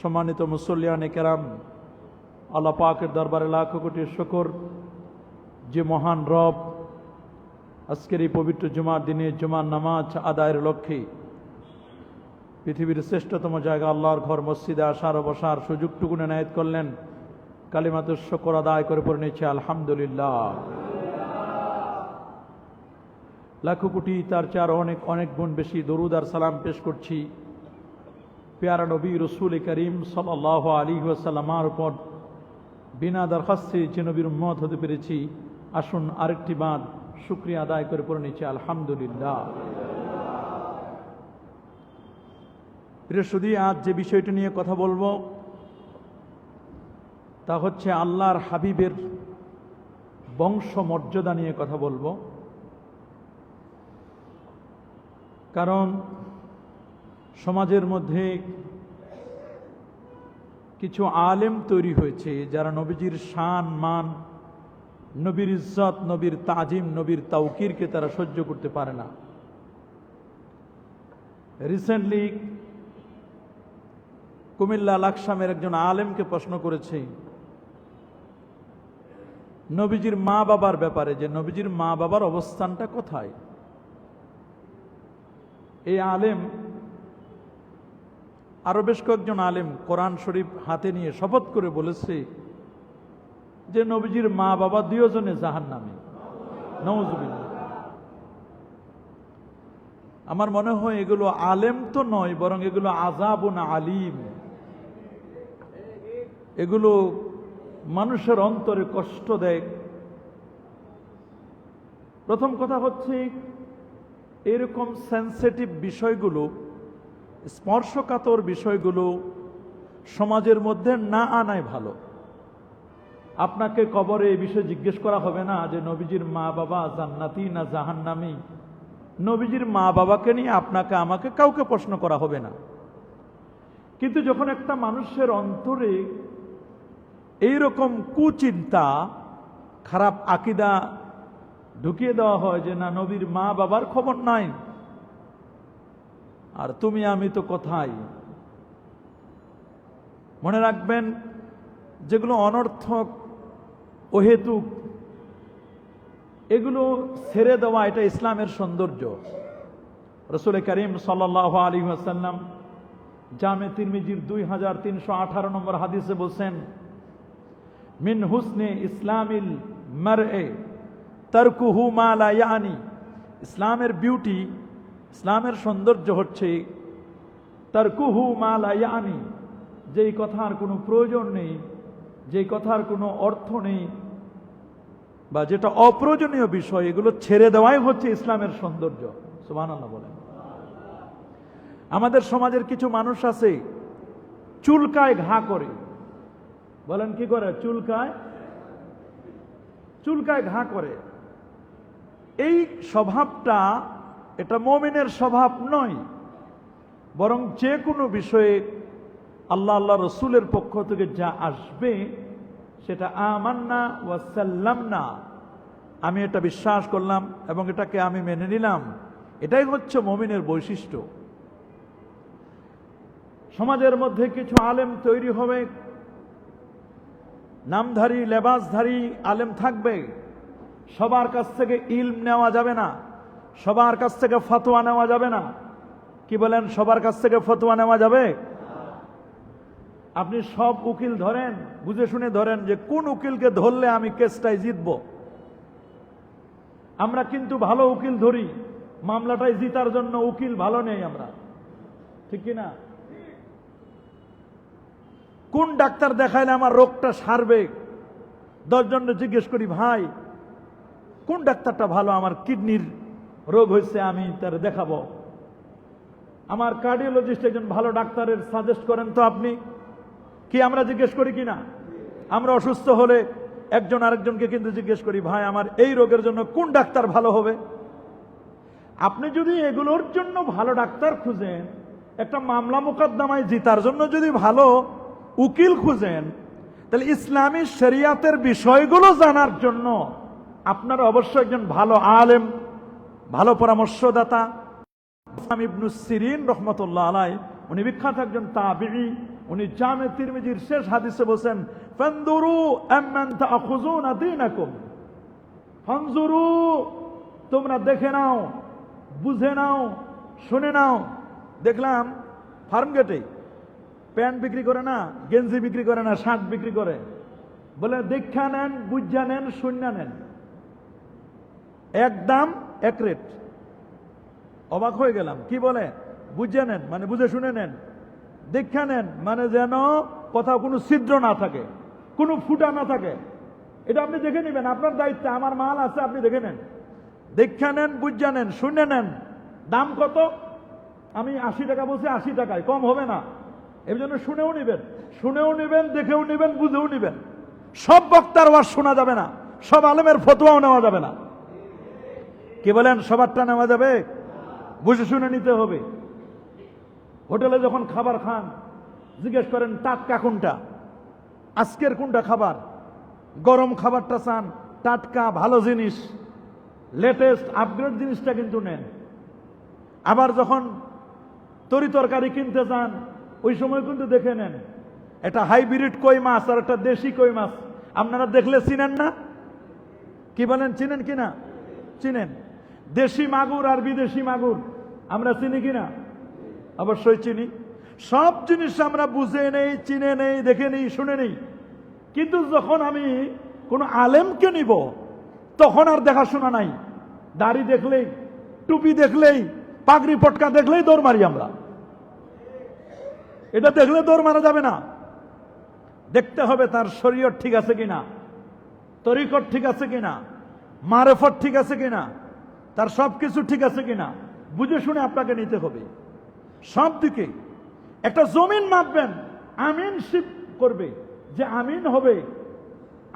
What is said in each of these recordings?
সম্মানিত মুসল্লিয়ানে কেরাম, আল্লাহ পাকের দরবারে লাখ কোটি শুকর যে মহান রব আজকের এই পবিত্র জুমার দিনে জুমার নামাজ আদায়ের লক্ষ্যে পৃথিবীর শ্রেষ্ঠতম জায়গা আল্লাহর ঘর মসজিদে আসার ও বসার সুযোগটুকু এনায়েত করলেন। কালিমাতুশ শুকর আদায় করে পড়ে নিচ্ছে আলহামদুলিল্লাহ। লাখ কোটি তার চার অনেক অনেক গুণ বেশি দরুদ আর সালাম পেশ করছি প্যারা নবী রসুল করিম সাল্লাল্লাহু আলাইহি ওয়াসাল্লামের উপর। বিনা দরখাস্তে যে নবীর উম্মত হতে পেরেছি, আসুন আরেকটি বার শুকরিয়া আদায় করে পড়ে নিচ্ছি আলহামদুলিল্লাহ। প্রিয় সুধী, আজ যে বিষয়টি নিয়ে কথা বলবো তা হচ্ছে আল্লাহর হাবিবের বংশ মর্যাদা নিয়ে কথা বলবো। কারণ সমাজের মধ্যে কিছু আলেম তৈরি হয়েছে যারা নবীজির শান মান, নবীর ইজ্জত, নবীর তাজিম, নবীর তাওকিরকে তারা সহ্য করতে পারে না। রিসেন্টলি কুমিল্লা লাকসামের একজন আলেমকে প্রশ্ন করেছে নবীজির মা বাবার ব্যাপারে, যে নবীজির মা বাবার অবস্থানটা কোথায়। এই আলেম আরো বেশ কয়েকজন আলেম কোরআন শরীফ হাতে নিয়ে শপথ করে বলেছে যে নবীজির মা বাবা দুজনে জাহান্নামী। নাউযুবিল্লাহ। আমার মনে হয় এগুলো আলেম তো নয়, বরং এগুলো আযাবুন আলীম। এগুলো মানুষের অন্তরে কষ্ট দেয়। প্রথম কথা হচ্ছে এরকম সেন্সিটিভ বিষয়গুলো, স্পর্শকাতর বিষয়গুলো সমাজের মধ্যে না আনাই ভালো। আপনাকে কবরে এই বিষয়ে জিজ্ঞেস করা হবে না যে নবীজির মা বাবা জান্নাতি না জাহান্নামী। নবীজির মা বাবাকে নিয়ে আপনাকে আমাকে কাউকে প্রশ্ন করা হবে না। কিন্তু যখন একটা মানুষের অন্তরে এইরকম কুচিন্তা, খারাপ আকীদা ঢুকিয়ে দেওয়া হয় যে না নবীর মা বাবার খবর নাই, আর তুমি আমি তো কোথায়। মনে রাখবেন, যেগুলো অনর্থক, অহেতুক, এগুলো ছেড়ে দেওয়া এটা ইসলামের সৌন্দর্য। রাসূল করিম সাল্লাল্লাহু আলাইহি ওয়াসাল্লাম জামে তিরমিজির 2318 নম্বর হাদিসে বলছেন, মিন হুসনে ইসলামিল মারএ তারকুহু মা লা ইয়ানি। ইসলামের বিউটি, ইসলামের সৌন্দর্য হচ্ছে তারকুহু মা লা ইয়ানি, যেই কথার কোনো প্রয়োজন নেই, যেই কথার কোনো অর্থ নেই, বা যেটা অপ্রয়োজনীয় বিষয়, এগুলো ছেড়ে দেওয়াই হচ্ছে ইসলামের সৌন্দর্য। সুবহানাল্লাহ বলেন। আমাদের সমাজের কিছু মানুষ আছে চুলকায় ঘা করে। বলেন কি করে? চুলকায় ঘা করে। এই স্বভাবটা এটা মুমিনের স্বভাব নয়, বরং যে কোনো বিষয়ে আল্লাহ রসুলের পক্ষ থেকে যা আসবে সেটা আমান্না ওয়া সাল্লামনা, আমি এটা বিশ্বাস করলাম এবং এটাকে আমি মেনে নিলাম, এটাই হচ্ছে মুমিনের বৈশিষ্ট্য। সমাজের মধ্যে কিছু আলেম তৈরি হবে, নামধারী লেবাসধারী আলেম থাকবে। সবার কাছ থেকে ইলম নেওয়া যাবে না, সবার কাছ থেকে ফতোয়া নেওয়া যাবে না। কি বলেন? সবার কাছ থেকে ফতোয়া নেওয়া যাবে? আপনি সব উকিল ধরেন, বুঝে শুনে ধরেন যে কোন উকিলকে ধরলে আমি কেসটাই জিতব। আমরা কিন্তু ভালো উকিল ধরি, মামলাটাই জিতার জন্য উকিল ভালো নেই আমরা, ঠিক কিনা? কোন ডাক্তার দেখাইলে আমার রোগটা সারবে, 10 জনকে জিজ্ঞেস করি ভাই কোন ডাক্তারটা ভালো, আমার কিডনির রোগ হয়েছে আমি তার দেখাবো। আমার কার্ডিওলজিস্ট একজন ভালো ডাক্তারের সাজেস্ট করেন তো আপনি। কি আমরা জিজ্ঞেস করি কিনা? আমরা অসুস্থ হলে একজন আরেকজনকে কিন্তু জিজ্ঞেস করি ভাই আমার এই রোগের জন্য কোন ডাক্তার ভালো হবে। আপনি যদি এগুলোর জন্য ভালো ডাক্তার খুঁজেন, একটা মামলা মোকদ্দমায় জিতার জন্য যদি ভালো উকিল খুঁজেন, তাহলে ইসলামী শরিয়াতের বিষয়গুলো জানার জন্য আপনার অবশ্যই একজন ভালো আলেম, ভালো পরামর্শদাতা ইবনে সিরিন রহমতুল্লাহ আলাইহি উনি বিখ্যাত একজন তাবিঈ। উনি জামে তিরমিজির শেষ হাদিসে বলেন, ফানজুরু আম্মান তাখুযুনা দীনাকুম, ফানজুরু, তোমরা দেখে নাও, বুঝে নাও, শুনে নাও। দেখলাম ফার্মগেটে প্যান্ট বিক্রি করে না, গেঞ্জি বিক্রি করে না, শার্ট বিক্রি করে। বলে দেখা নেন, বুঝা নেন, শুনে নেন, এক দাম এক রেট। অবাক হয়ে গেলাম, কি বলে? বুঝে নেন মানে বুঝে শুনে নেন, দেখা নেন মানে যেন কোথাও কোনো ছিদ্র না থাকে, কোনো ফুটা না থাকে। এটা আপনি দেখে নেবেন, আপনার দায়িত্ব। আমার মাল আছে, আপনি দেখে নেন, দেখা নেন, বুঝা নেন, শুনে নেন। দাম কত? আমি 80 টাকা বলছি, 80 টাকায়, কম হবে না। এর জন্য শুনেও নিবেন, শুনেও নিবেন, দেখেও নিবেন, বুঝেও নিবেন। সব বক্তার ওয়াজ শোনা যাবে না, সব আলেমের ফতোয়াও নেওয়া যাবে না। কি বলেন? সবারটা নেওয়া যাবে? বুঝে শুনে নিতে হবে। হোটেলে যখন খাবার খান, জিজ্ঞেস করেন টাটকা কোনটা, আজকের কোনটা খাবার। গরম খাবারটা চান, টাটকা ভালো জিনিস, লেটেস্ট আপগ্রেড জিনিসটা কিন্তু নেন। আবার যখন তরি তরকারি কিনতে যান, ওই সময় কিন্তু দেখে নেন, এটা হাইব্রিড কই মাছ আর একটা দেশি কই মাছ। আপনারা দেখলে চিনেন না? কি বলেন, চিনেন কিনা? চিনেন। দেশি মাগুর আর বিদেশি মাগুর আমরা চিনি কিনা? অবশ্যই চিনি। সব জিনিস আমরা বুঝে নেই, চিনে নেই, দেখে নেই, শুনে নেই। কিন্তু যখন আমি কোনো আলেমকে নিব, তখন আর দেখাশোনা নাই। দাড়ি দেখলেই, টুপি দেখলেই, পাগড়ি পটকা দেখলেই দৌড় মারি আমরা। এটা দেখলে দৌড় মারা যাবে না। দেখতে হবে তার শরীয়ত ঠিক আছে কিনা, তরিকত ঠিক আছে কিনা, মারেফত ঠিক আছে কিনা, তার সবকিছু ঠিক আছে কিনা, বুঝে শুনে আপনাকে নিতে হবে। সব দিকে একটা জমিন মাপবেন, আমিন শিপ করবে, যে আমিন হবে।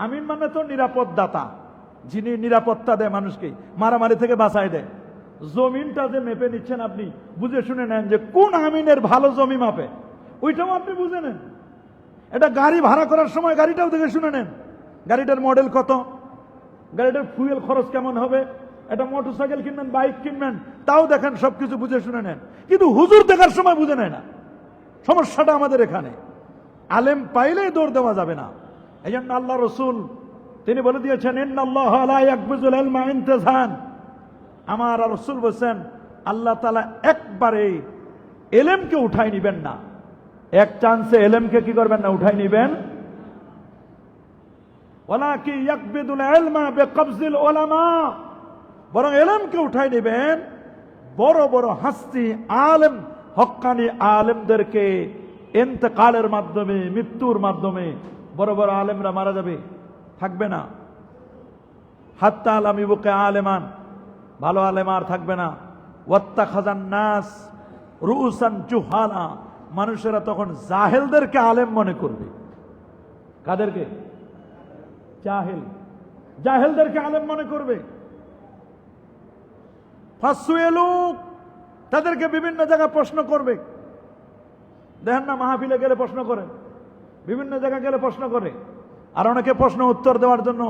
আমিন মানে তো নিরাপদ দাতা, যিনি নিরাপত্তা দেয় মানুষকে, মারামারি থেকে বাঁচায় দেয়। জমিনটা যে মেপে নিচ্ছেন আপনি, বুঝে শুনে নেন যে কোন আমিনের ভালো জমি মাপে, ওইটাও আপনি বুঝে নেন। এটা গাড়ি ভাড়া করার সময় গাড়িটাও দেখে শুনে নেন, গাড়িটার মডেল কত, গাড়িটার ফুয়েল খরচ কেমন হবে। একটা মোটরসাইকেল কিনবেন, বাইক কিনবেন, তাও দেখেন, সবকিছু বুঝে শুনে নেন। কিন্তু হুজুর দেখার সময় বুঝে নেয় না। সমস্যাটা আমাদের এখানে। আলেম পাইলেই দৌড় দেওয়া যাবে না। এই জন্য আল্লাহ রসুল তিনি বলে দিয়েছেন, ইন্নাল্লাহা লা ইয়াকবিজুল ইলমা ইনতিজান। আমার রসুল বলেছেন, আল্লাহ তাআলা একবারে এলেমকে উঠাই নিবেন না, এক চান্সে এলেমকে কি করবেন না, উঠাই নিবেন। ওয়ালাকিন ইয়াকবিদুল ইলমা বিকবজিল উলামা, বরং এলেমকে উঠাই নেবেন বড় বড় হাস্তি আলেম, হক্কানি আলেমদেরকে ইন্তেকালের মাধ্যমে, মৃত্যুর মাধ্যমে বড় বড় আলেমরা মারা যাবে, থাকবে না। হাত্তা আলাম ইবুকে আলেমান, ভালো আলেম আর থাকবে না। ওয়াত্তাখাযান নাস রুউসান জুহালা, মানুষেরা তখন জাহেলদেরকে আলেম মনে করবে। কাদেরকে? জাহেল, জাহেলদেরকে আলেম মনে করবে। ফাসুয়েলু, তাদেরকে বিভিন্ন জায়গায় প্রশ্ন করবে। দেখেন না, মাহফিলে গেলে প্রশ্ন করে, বিভিন্ন জায়গায় গেলে প্রশ্ন করে। আর অনেকে প্রশ্ন উত্তর দেওয়ার জন্য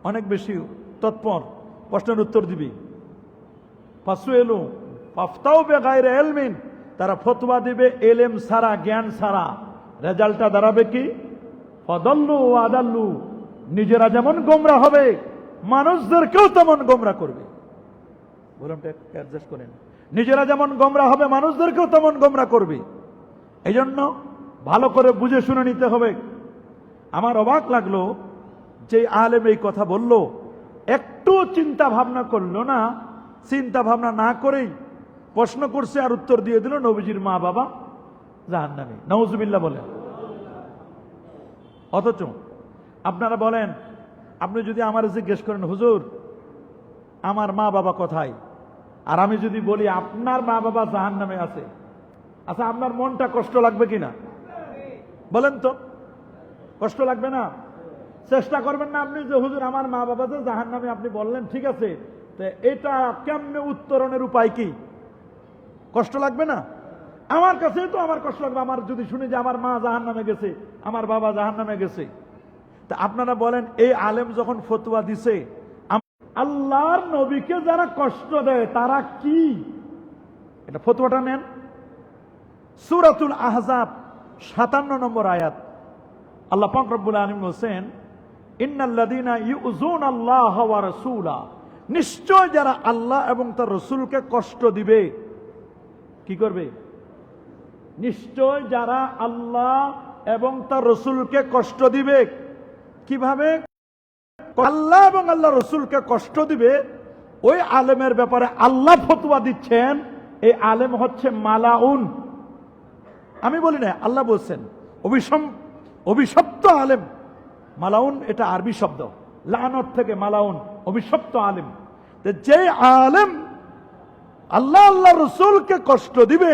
অনেক বেশি তৎপর, প্রশ্নের উত্তর দিবি। ফাসুয়েলু ফাফতাউ বিগাইরি ইলমিন, তারা ফতোয়া দিবে এলেম ছাড়া, জ্ঞান ছাড়া। রেজাল্টটা দাঁড়াবে কি? ফাদাল্লু ওয়া আদাল্লু, নিজেরা যেমন গোমরা হবে, মানুষদেরকেও তেমন গোমরা করবে। বললামটা অ্যাডজাস্ট করেন। নিজেরা যেমন গোমরা হবে, মানুষদেরকেও তেমন গোমরা করবে। এই জন্য ভালো করে বুঝে শুনে নিতে হবে। আমার অবাক লাগলো যে আলেম এই কথা বলল, একটু চিন্তা ভাবনা করলো না। চিন্তা ভাবনা না করেই প্রশ্ন করছে আর উত্তর দিয়ে দিল, নবীজির মা বাবা জাহান্নামী। নাউজুবিল্লাহ বলেন। অথচ আপনারা বলেন, আপনি যদি আমার জিজ্ঞেস করেন, হুজুর আমার মা বাবা কোথায়, আর আমি যদি বলি আপনার মা বাবা জাহান্নামে আছে, আচ্ছা আপনার মনটা কষ্ট লাগবে কিনা? বলেন তো, কষ্ট লাগবে না? চেষ্টা করবেন না আপনি যে হুজুর আমার মা বাবা যে জাহান্নামে আপনি বললেন, ঠিক আছে, তো এটা কেমনে উত্তরণের উপায় কি? কষ্ট লাগবে না? আমার কাছে তো আমার কষ্ট লাগবে, আমার যদি শুনি যে আমার মা জাহান্নামে গেছে, আমার বাবা জাহান্নামে গেছে। তা আপনারা বলেন, এই আলেম যখন ফতোয়া দিছে, আল্লাহর নবীকে যারা কষ্ট দেয় তারা কি? এটা ফতোয়াটা নেন, সূরাতুল আহজাব 57 নম্বর আয়াত, আল্লাহ পাক রব্বুল আলামিন বলেন, ইন্নাল্লাযীনা ইউযুনাল্লাহা ওয়া রাসূলা, নিশ্চয় যারা আল্লাহ এবং তার রাসূলকে কষ্ট দিবে। কি করবে? নিশ্চয় যারা আল্লাহ এবং তার রাসূলকে কষ্ট দিবে। কিভাবে? আল্লাহ এবং আল্লাহ রাসূলকে কষ্ট দিবে, ওই আলেমের ব্যাপারে আল্লাহ ফতোয়া দিচ্ছেন, এই আলেম হচ্ছে মালাউন। আমি বলি না, আল্লাহ বলছেন অভিশপ্ত আলেম। মালাউন এটা আরবি শব্দ, লানত থেকে মালাউন, অভিশপ্ত আলেম। যে আলেম আল্লাহ আল্লাহ রসুলকে কষ্ট দিবে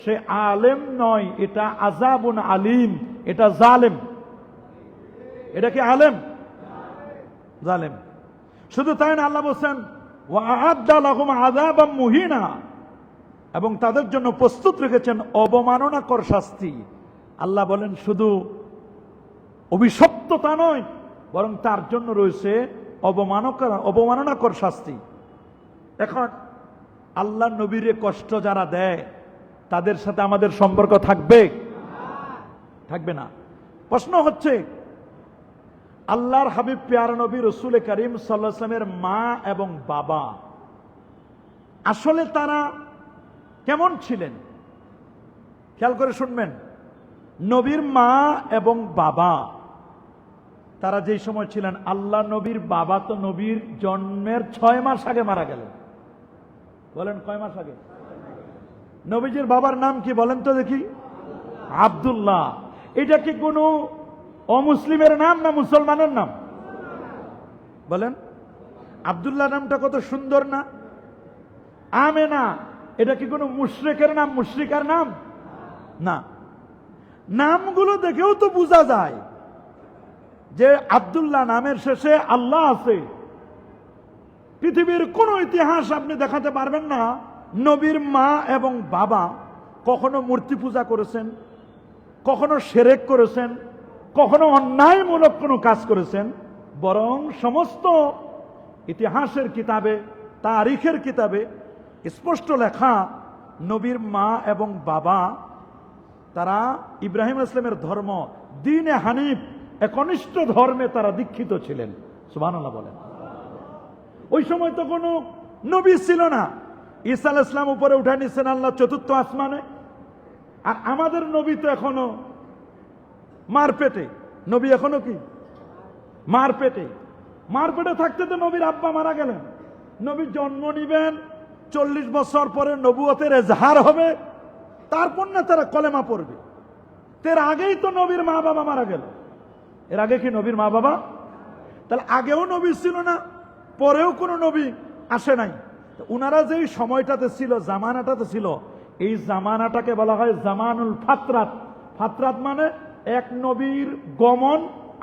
সে আলেম নয়, এটা আযাবুন আলিম, এটা জালেম। এটা কি আলেম? জালেম। শুধু তাই না, আল্লাহ বলছেন ওয়া আ'আদ্দা লাহুম আযাবাম মুহিনা, এবং তাদের জন্য প্রস্তুত রেখেছেন অবমাননাকর শাস্তি। আল্লাহ বলেন শুধু অভিশপ্ততা নয়, বরং তার জন্য রয়েছে অবমাননাকর শাস্তি। এখন আল্লাহ নবীরে কষ্ট যারা দেয় তাদের সাথে আমাদের সম্পর্ক থাকবে? থাকবে না। প্রশ্ন হচ্ছে, আল্লাহর হাবিব প্যারা নবী রাসূল করিম সাল্লাল্লাহু আলাইহি ওয়াসাল্লামের মা এবং বাবা আসলে তারা কেমন ছিলেন? খেয়াল করে শুনবেন। নবীর মা এবং বাবা তারা যেই সময় ছিলেন, আল্লাহ নবীর বাবা তো নবীর জন্মের 6 মাস আগে মারা গেলেন। বলেন কয় মাস আগে? নবীজির বাবার নাম কি বলেন তো দেখি? আব্দুল্লাহ। এটা কি কোনো অমুসলিমের নাম না মুসলমানের নাম? বলেন। আব্দুল্লাহ নামটা কত সুন্দর না? আমেনা এটা কি কোনো মুশরিকের নাম, মুশরিকার নাম? না। নামগুলো দেখেও তো বোঝা যায় যে আব্দুল্লাহ নামের শেষে আল্লাহ আছে। পৃথিবীর কোন ইতিহাস আপনি দেখাতে পারবেন না নবীর মা এবং বাবা কখনো মূর্তি পূজা করেছেন, কখনো শিরক করেছেন, কখনো অন্যায়মূলক কোনো কাজ করেছেন। বরং সমস্ত ইতিহাসের কিতাবে, তারিখের কিতাবে স্পষ্ট লেখা, নবীর মা এবং বাবা তারা ইব্রাহিম ইসলামের ধর্ম, দ্বীনে হানিফ, একনিষ্ঠ ধর্মে তারা দীক্ষিত ছিলেন। সুবহানাল্লাহ বলেন। ওই সময় তো কোনো নবী ছিল না। ঈসা আলাইহিস সালাম উপরে উঠে নিয়েছেন আল্লাহ চতুর্থ আসমানে। আর আমাদের নবী তো এখনো মার পেটে। নবী এখনো কি মার পেটে? মার পেটে থাকতে তো নবীর আব্বা মারা গেলেন। নবী জন্ম নিবেন, 40 বছর পরে নবুয়তের এজহার হবে, তারপর না তারা কলেমা পড়বে। এর আগেই তো নবীর মা বাবা মারা গেল। এর আগে কি নবীর মা বাবা? তাহলে আগেও নবী ছিল না, পরেও কোনো নবী আসে নাই। উনারা যেই সময়টাতে ছিল, জামানাটাতে ছিল, এই জামানাটাকে বলা হয় জামানুল ফাতরাত। ফাতরাত মানে এক নবীর গমন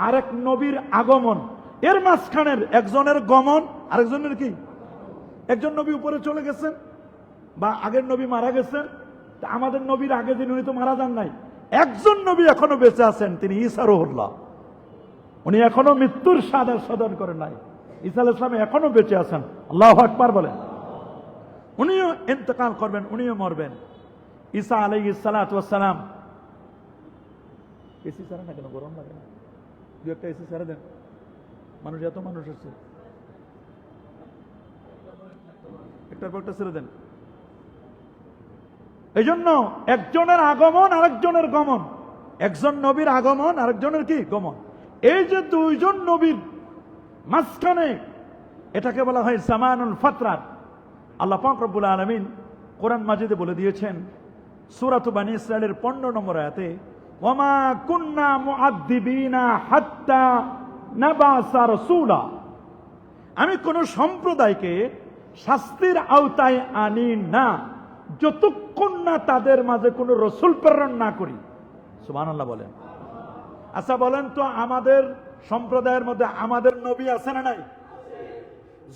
আরেক নবীর আগমন, এর মাঝখানের একজনের গমন আরেকজনের কি, একজন নবী উপরে চলে গেছেন বা আগের নবী মারা গেছেন। আমাদের নবীর আগে দিন উনি তো মারা যান নাই। একজন নবী এখনো বেঁচে আছেন, তিনি ঈসা রুহুল্লাহ। উনি এখনো মৃত্যুর স্বাদ আস্বাদন করেন নাই। ঈসা আলাইহিস সালাম এখনো বেঁচে আছেন। আল্লাহু আকবার বলেন। উনিও ইন্তেকাল করবেন, উনিও মরবেন। ঈসা আলাইহিস সালাতু ওয়াস সালাম, এসি ছাড়া না কেন? গরম লাগে না? দু একটা এসি ছাড়া দেন। মানুষ এত মানুষ আছে, একটার পর একটা ছেড়ে দেন। এই জন্য একজনের আগমন আরেকজনের গমন, একজন নবীর আগমন আরেকজনের কি গমন। এই যে দুইজন নবীর মাঝখানে, এটাকে বলা হয় জামানুল ফাতরাত। আল্লাহ পাক রব্বুল আলামিন কোরআন মাজিদে বলে দিয়েছেন সূরাত বানী ইসরাঈলের 15 নম্বর আয়াতে, ওয়ামা কুন্না মুআদ্দিবিনা হাত্তা নাবাসা রাসূলা। আমি কোন সম্প্রদায়কে শাস্তির আওতায় আনি না যতক্ষণ না তাদের মাঝে কোনো রসুল প্রেরণ না করি। সুবহানাল্লাহ বলেন। আচ্ছা বলেন তো, আমাদের সম্প্রদায়ের মধ্যে আমাদের নবী আছে না নাই?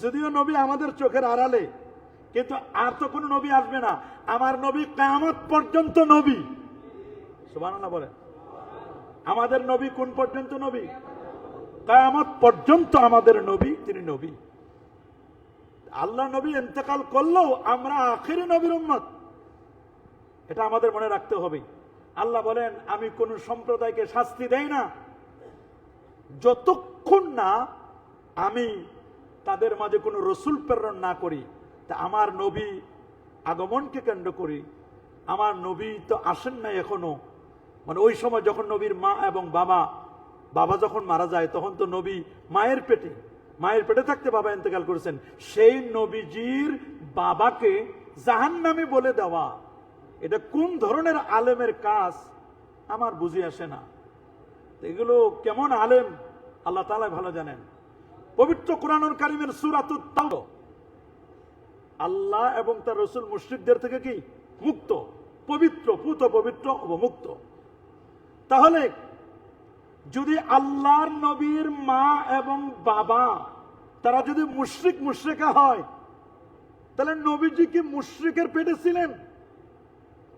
যদিও নবী আমাদের চোখের আড়ালে, কিন্তু আর তো কোনো নবী আসবে না। আমার নবী কিয়ামত পর্যন্ত নবী। সুবহানাল্লাহ বলেন। আমাদের নবী কোন পর্যন্ত নবী? কিয়ামত পর্যন্ত আমাদের নবী, তিনি নবী। আল্লাহ নবী ইন্তেকাল করলেও আমরা আখিরি নবীর উম্মত। এটা আমাদের মনে রাখতে হবে। আল্লাহ বলেন, আমি কোন সম্প্রদায়কে শাস্তি দেই না যতক্ষণ না আমি তাদের মাঝে কোনো রসুল প্রেরণ না করি। তা আমার নবী আগমনকে কেন্দ্র করি, আমার নবী তো আসেন নাই এখনো, মানে ওই সময় যখন নবীর মা এবং বাবা যখন মারা যায় তখন তো নবী মায়ের পেটে থাকতে বাবা ইন্তেকাল করেছেন। সেই নবীজির বাবাকে জাহান্নামী বলে দেওয়া, এটা কোন ধরনের আলেমের কাজ আমার বুঝে আসে না। এগুলো কেমন আলেম আল্লাহ তাআলা ভালো জানেন। পবিত্র কুরআনুল কারীমের সূরাতুত তাওবা, আল্লাহ এবং তার রাসূল মুশরিকদের থেকে কি মুক্ত, পবিত্র, পুত পবিত্র ও মুক্ত। তাহলে যদি আল্লাহর নবীর মা এবং বাবা তারা যদি মুশরিকা হয়, তাহলে নবীজি কি মুশরিকের পেটে ছিলেন?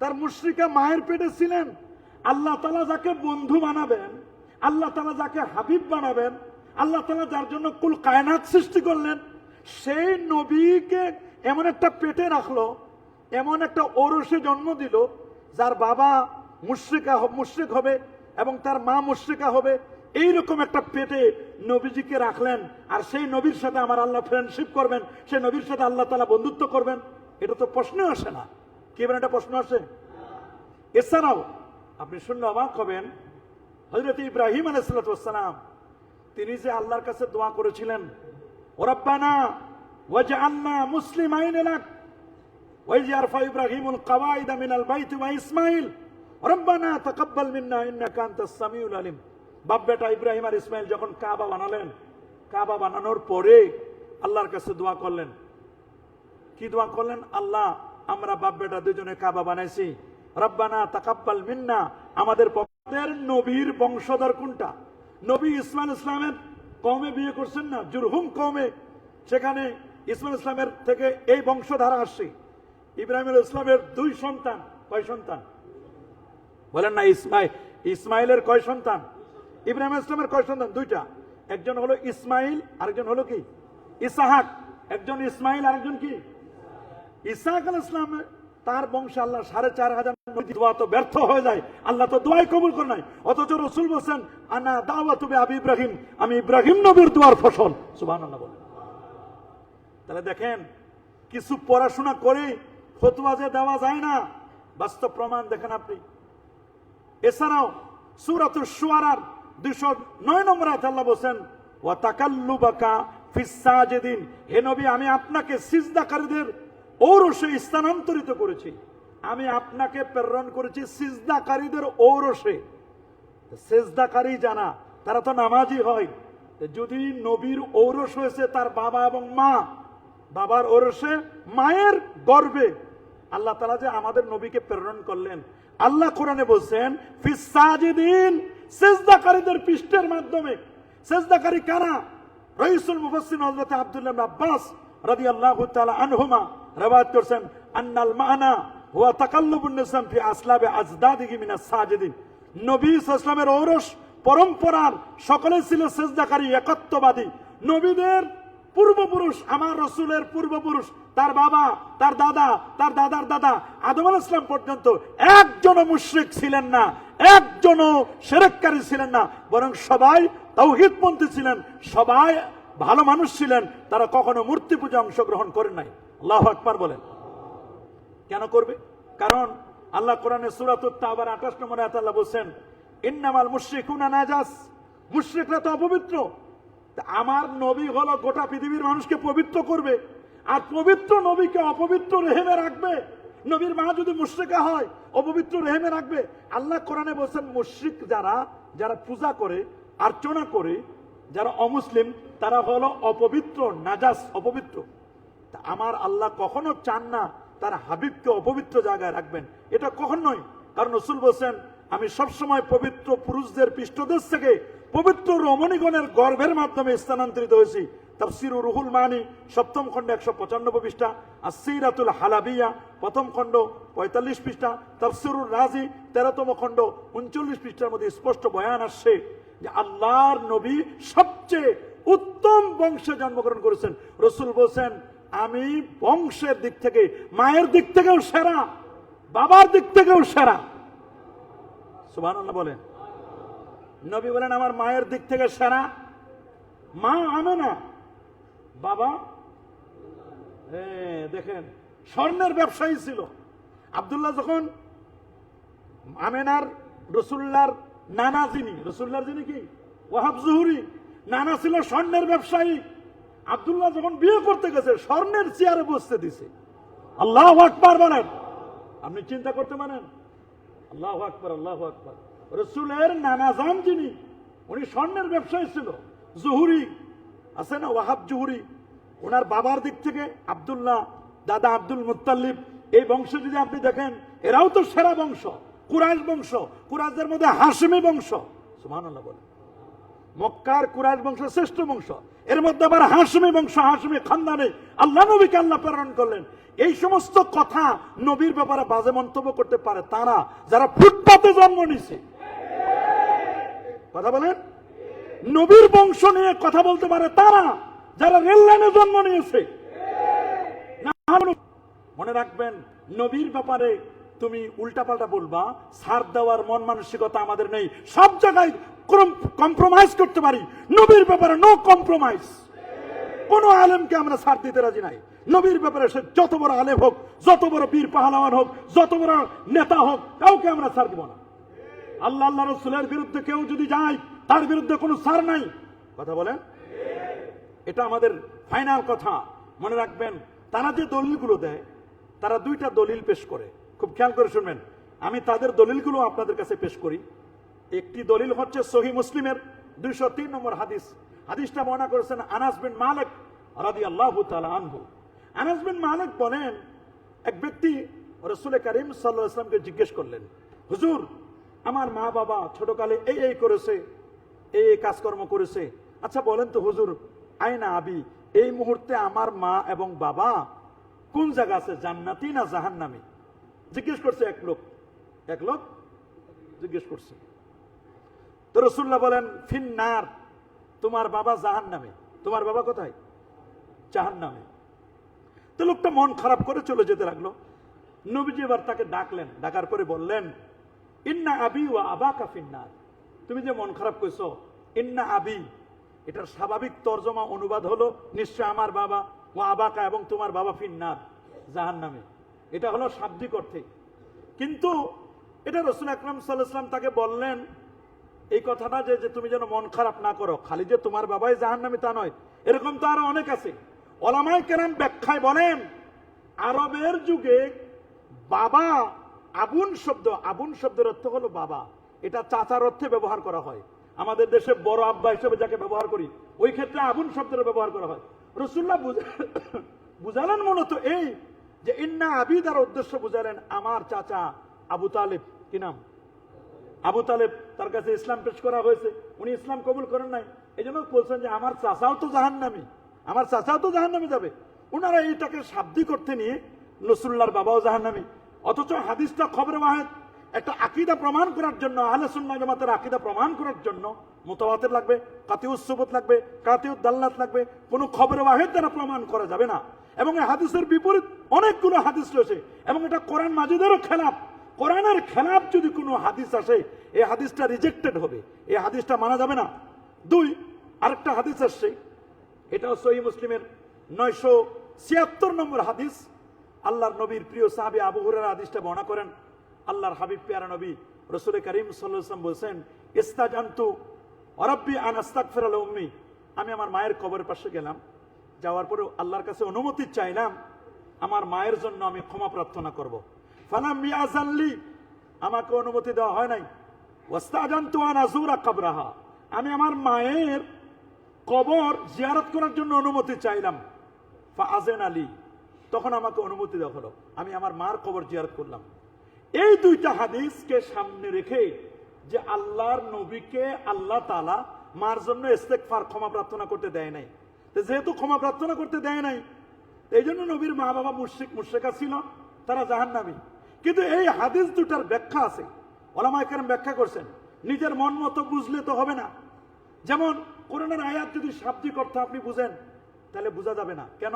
তার মুশরিকা মায়ের পেটে ছিলেন? আল্লাহ তাআলা যাকে বন্ধু বানাবেন, আল্লাহ তাআলা যাকে হাবিব বানাবেন, আল্লাহ তাআলা যার জন্য কুল কায়নাত সৃষ্টি করলেন, সেই নবীকে এমন একটা পেটে রাখলো, এমন একটা ঔরসে জন্ম দিল যার বাবা মুশরিক হবে এবং তার মা মুশরিকা হবে। এইরকম একটা পেটে নবীজিকে রাখলেন, আর সেই নবীর সাথে আমার আল্লাহ ফ্রেন্ডশিপ করবেন, সেই নবীর সাথে আল্লাহ তাআলা বন্ধুত্ব করবেন, এটা তো প্রশ্ন আসে না। কি বলেন, এটা প্রশ্ন আসে? এছাড়াও আপনি শুনলে অবাক হবেন, হযরত ইব্রাহিম আলাইহিস সালাম তিনি যে আল্লাহর কাছে দোয়া করেছিলেন, রব্বানা ওয়াজআলনা মুসলিমাইন লাক ওয়া ইয়ারফা ইব্রাহিমুল কওয়াইদা মিনাল বাইতি ওয়া ইসমাঈল রব্বানা তাকাব্বাল মিন্না ইন্নাকা আনতাস সামিউল আলিম। বাপ বেটা ইব্রাহিম আর ইসমাইল যখন কাবা বানালেন, কাবা বানানোর পরে আল্লাহর কাছে দোয়া করলেন। কি দোয়া করলেন? আল্লাহ, আমরা বাপ বেটা দুজনে কাবা বানাইছি, রব্বানা তাকাব্বাল মিন্না। আমাদের পক্ষের নবীর বংশধর কোনটা? নবী ইসমাইল ইসলামের কওমে বিয়ে করছেন না, জুরহুম কওমে, সেখানে ইসমাইল ইসলামের থেকে এই বংশধারা আসছে। ইব্রাহিম ইসলামের দুই সন্তান, কয় সন্তান বলেন না? ইসমাইলের কয় সন্তান? ইব্রাহিম ইসলামের কয় সন্তান? দুইটা। একজন হলো ইসমাইল, আরেকজন হলো কি ইসহাক। একজন ইসমাইল, আরেকজন কি ইসহাক আলাইহিস সালাম। তার বংশে আল্লাহ ৪৫০০ নবী, দোয়া তো ব্যর্থ হয়ে যায়, আল্লাহ তো দোয়াই কবুল করে নাই। অথচ রাসূল বলেন, আনা দাওয়াতু বিআবি ইব্রাহিম, আমি ইব্রাহিম নবীর দোয়ার ফসল। সুবহানাল্লাহ বলেন। তাহলে দেখেন, কিছু পড়াশোনা করে ফতোয়া যে দেওয়া যায় না, বাস্তব প্রমাণ দেখেন আপনি। এছাড়াও সূরাতুশ শুআরার ২০৯ নম্বর আয়াতে আল্লাহ বলেন, ওয়া তাকাল্লুবাকা ফিস সাজিদিন, হে নবী আমি আপনাকে সিজদাকারীদের ঔরসে স্থানান্তরিত করেছি, আমি আপনাকে প্রেরণ করেছি সিজদাকারীদের ঔরসে। সিজদাকারী জানা, তারা তো নামাজি হয়। যদি নবীর ঔরস হয়েছে তার বাবা এবং মা, বাবার ঔরসে মায়ের গর্ভে, আল্লাহ তাআলা যে আমাদের নবীকে প্রেরণ করলেন, আল্লাহ কোরআনে বলছেন ফিস সাজিদিন, সিজদাকারীদের পৃষ্ঠের মাধ্যমে। সিজদাকারী কারা? রাইসুল মুফাসসিরিন হযরত আব্দুল্লাহ ইবনে আব্বাস রাদিয়াল্লাহু তাআলা আনহুমা রওয়ায়াত করেছেন, আন্নাল মা'না হুয়া তাকাল্লুবুন নিসাম ফি আসলাবি আজদাদিহি মিনাস সাজিদিন। নবী সাল্লাল্লাহু আলাইহি ওয়াসাল্লামের ঔরস পরম্পরার সকলে ছিল সিজদাকারী, একত্ববাদী। নবীদের পূর্বপুরুষ, আমার রাসূলের পূর্বপুরুষ, তার বাবা, তার দাদা, তার দাদার দাদা আদম আলাইহিস সালাম পর্যন্ত একজনও মুশরিক ছিলেন না, একজনও শিরককারী ছিলেন না, বরং সবাই তাওহীদপন্থী ছিলেন, সবাই ভালো মানুষ ছিলেন। তারা কখনো মূর্তি পূজা অংশগ্রহণ করেন নাই। আল্লাহু আকবার বলেন। কেন করবে? কারণ আল্লাহ কোরআনে সূরাতুত তাওবার ২৮ নম্বর আয়াতে আল্লাহ বলেন, ইন্নামাল মুশরিকুনা নাজাস, মুশরিকরা তো অপবিত্র। আমার নবী হলো গোটা পৃথিবীর মানুষকে পবিত্র করবে, আর পবিত্র নবীকে অপবিত্র রেহেমে রাখবে। নবীর মা যদি মুশরিকা হয়, অপবিত্র রেহেমে রাখবে। আল্লাহ কোরআনে বলেন, মুশরিক যারা পূজা করে, অর্চনা করে, যারা অমুসলিম, তারা হলো অপবিত্র, নাজাস, অপবিত্র। আমার আল্লাহ কখনো চান না তার হাবিবকে অপবিত্র জায়গায় রাখবেন, এটা কখন নয়। কারণ রাসূল বলেন, আমি সবসময় পবিত্র পুরুষদের পৃষ্ঠদেশ থেকে পবিত্র রমণীগণের গর্ভের মাধ্যমে স্থানান্তরিত হয়েছি। তাফসীরুর রুহুল মানি ৭ম খণ্ড ১৯৫ পৃষ্ঠা, আসসিরাতুল হালাবিয়া ১ম খণ্ড ৪৫ পৃষ্ঠা, তাফসীরুর রাজি ১৩তম খণ্ড ৩৯ পৃষ্ঠার মধ্যে স্পষ্ট বয়ান আসছে যে আল্লাহর নবী সবচেয়ে উত্তম বংশে জন্মগ্রহণ করেছেন। রাসূল বলেন, আমি বংশের দিক থেকে, মায়ের দিক থেকেও সেরা। বাবার দিক থেকেও সেরা। সুবহানাল্লাহ বলেন। নবী বলেন আমার মায়ের দিক থেকে সেরা মা আমেনা, বাবা দেখেন স্বর্ণের ব্যবসায়ী ছিল। আব্দুল্লাহ যখন আমেনার রসুল্লাহর নানা, যিনি রসুল্লাহর যিনি কি ওয়াহাব জুহুরি নানা ছিল স্বর্ণের ব্যবসায়ী। আব্দুল্লাহ যখন বিয়ে করতে গেছে স্বর্ণের চেয়ারে বসতে দিছে। আল্লাহু আকবার বলেন। আপনি চিন্তা করতে পারেন? আল্লাহু আকবার, আল্লাহু আকবার। রসুলের নানা জান যিনি, উনি স্বর্ণের ব্যবসায়ী ছিল। জুহুরি আছে না, ওয়াহাব জুহুরি, ওনার বাবার দিক থেকে আব্দুল্লাহ, দাদা আব্দুল মুত্তালিব, এই বংশ যদি আপনি দেখেন এরাও তো সেরা বংশ, কুরাইশ বংশ। কুরাইশদের মধ্যে হাশিমি বংশ। সুবহানাল্লাহ বলেন। মক্কার কুরাইশ বংশ শ্রেষ্ঠ বংশ, এর মধ্যে আবার হাশিমি বংশ, হাশিমি খানদানে আল্লাহ নবীকে আল্লাহ প্রেরণ করলেন। এই সমস্ত কথা নবীর ব্যাপারে বাজে মন্তব্য করতে পারে তারা যারা ফুটপাতে জন্ম নিছে। কথা বলেন। নবীর বংশ নিয়ে কথা বলতে পারে তারা যারা রেল লাইনে জন্ম নিয়েছে। মনে রাখবেন, নবীর ব্যাপারে তুমি উল্টাপাল্টা বলবা, ছাড় দেওয়ার মন মানসিকতা আমাদের নেই। সব জায়গায় কম্প্রোমাইজ করতে পারি, নবীর ব্যাপারে নো কম্প্রোমাইজ। কোন আলেমকে আমরা ছাড় দিতে রাজি নাই। নবীর ব্যাপারে সে যত বড় আলেম হোক, যত বড় বীর পাহালাওয়ান হোক, যত বড় নেতা হোক, কাউকে আমরা ছাড় দিব না। আল্লাহ আল্লাহ রসুলের বিরুদ্ধে কেউ যদি যায় তার বিরুদ্ধে কোনো ছাড় নাই। কথা বলেন। এটা আমাদের ফাইনাল কথা। মনে রাখবেন, তারা যে দলিলগুলো দেয়, তারা দুইটা দলিল পেশ করে। খুব খেয়াল করে শুনবেন, আমি তাদের দলিলগুলো আপনাদের কাছে পেশ করি। একটি দলিল হচ্ছে সহিহ মুসলিমের 203 নম্বর হাদিস। হাদিসটা বর্ণনা করেছেন আনাস বিন মালিক রাদিয়াল্লাহু তাআলা আনহু। আনাস বিন মালিক বলেন, এক ব্যক্তি রাসূল করিম সাল্লাল্লাহু আলাইহি ওয়াসাল্লামকে জিজ্ঞেস করলেন, হুজুর, আমার মা বাবা ছোটকালে এই করেছে, এই কাজকর্ম করেছে, আচ্ছা বলেন তো হুজুর, আয়না আবি, এই মুহূর্তে আমার মা এবং বাবা কোন জায়গা আছে, জান্নাতি না জাহান্নামী? জিজ্ঞেস করছে এক লোক জিজ্ঞেস করছে। তো রাসূলুল্লাহ বলেন, ফিন্নার, তোমার বাবা জাহান্নামে। তোমার বাবা কোথায়? জাহান্নামে। তো লোকটা মন খারাপ করে চলে যেতে লাগলো। নবীজি এবার তাকে ডাকলেন, ডাকার পরে বললেন, ইন্না আবি ওয়া আবাকা ফিন্নার। তুমি যে মন খারাপ করেছো, ইন্না আবি, এটার স্বাভাবিক তর্জমা অনুবাদ হলো নিশ্চয় আমার বাবা, ওয়া আবাকা, এবং তোমার বাবা, ফিন্নার, জাহান্নামে। এটা হলো শাব্দিক অর্থে। কিন্তু এটা রাসূল আকরাম সাল্লাল্লাহু আলাইহি ওয়াসাল্লাম তাকে বললেন এই কথাটা যে তুমি যেন মন খারাপ না করো, খালি যে তোমার বাবাই জাহান্নামী তা নয়, এরকম তো আরো অনেক আছে। ওলামায়ে কেরাম ব্যাখ্যায় বলেন, আরবের যুগে বাবা, আবুন শব্দের অর্থ হলো বাবা। এটা চাচার অর্থে ব্যবহার করা হয়। আমাদের দেশে বড় আব্বা হিসেবে যাকে ব্যবহার করি, ওই ক্ষেত্রে আবুন শব্দের ব্যবহার করা হয়। রাসূলুল্লাহ বুঝালেন মূলত এই যে ইন্না আবি দ্বারা উদ্দেশ্য বুঝালেন আমার চাচা আবু তালেব। কি নাম? আবু তালেব। তার কাছে ইসলাম পেশ করা হয়েছে, উনি ইসলাম কবুল করেন নাই। এই জন্য বলছেন যে আমার চাচাও তো জাহান্নামী, আমার চাচাও তো জাহান্নামে যাবে। ওনারা এইটাকে শাব্দিক অর্থে নিয়ে রাসূলুল্লাহর বাবাও জাহান্নামী। অথচ হাদিসটা খবরে ওয়াহিদ, একটা আকীদা প্রমাণ করার জন্য, আহলে সুন্নাহ জামাতের আকীদা প্রমাণ করার জন্য মুতাওয়াতির লাগবে, কাতিউস সুবুত লাগবে, কাতিউদ দাল্লাত লাগবে। কোনো খবরে ওয়াহিদ দ্বারা প্রমাণ করা যাবে না। এবং এই হাদিসের বিপরীত অনেকগুলো হাদিস রয়েছে, এবং এটা কোরআন মাজিদেরও খেলাফ। কোরআনের খেলাফ যদি কোনো হাদিস আসে, এই হাদিসটা রিজেক্টেড হবে, এই হাদিসটা মানা যাবে না। দুই, আরেকটা হাদিস আসছে, এটাও সহিহ মুসলিমের 976 নম্বর হাদিস। আল্লাহর নবীর প্রিয় সাহাবী আবু হুরায়রা হাদিসটা বর্ণনা করেন। আল্লাহর হাবিব প্যারা নবী রাসূল করিম সাল্লাল্লাহু আলাইহি ওয়াসাল্লাম বলেন, ইস্তাজানতু রাব্বি আন আস্তাগফিরা লি উম্মি। আমি আমার মায়ের কবরের পাশে গেলাম, যাওয়ার পরে আল্লাহর কাছে অনুমতি চাইলাম আমার মায়ের জন্য আমি ক্ষমা প্রার্থনা করব। ফালাম ইয়াযাল্লি, আমাকে অনুমতি দেওয়া হয় নাই। ওয়াস্তাজানতু আন আযুরা কবরাহা, আমি আমার মায়ের কবর জিয়ারত করার জন্য অনুমতি চাইলাম। ফাআযান আলী, তখন আমাকে অনুমতি দেওয়া হলো, আমি আমার মার কবর জিয়ারত করলাম। এই দুইটা হাদিসকে সামনে রেখে যে আল্লাহর নবীকে আল্লাহ তাআলা মার জন্য ইস্তেগফার, ক্ষমা প্রার্থনা করতে দেয় নাই। যেহেতু ক্ষমা প্রার্থনা করতে দেয় নাই, এই জন্য নবীর মা বাবা মুশরিকা ছিল, তারা জাহান্নামী। কিন্তু এই হাদিস দুটার ব্যাখ্যা আছে, ওলামায়ে কেরাম ব্যাখ্যা করছেন। নিজের মন মতো বুঝলে তো হবে না। যেমন কোরআনের আয়াত যদি শাব্দিক অর্থ আপনি বুঝেন, তাহলে বোঝা যাবে না। কেন?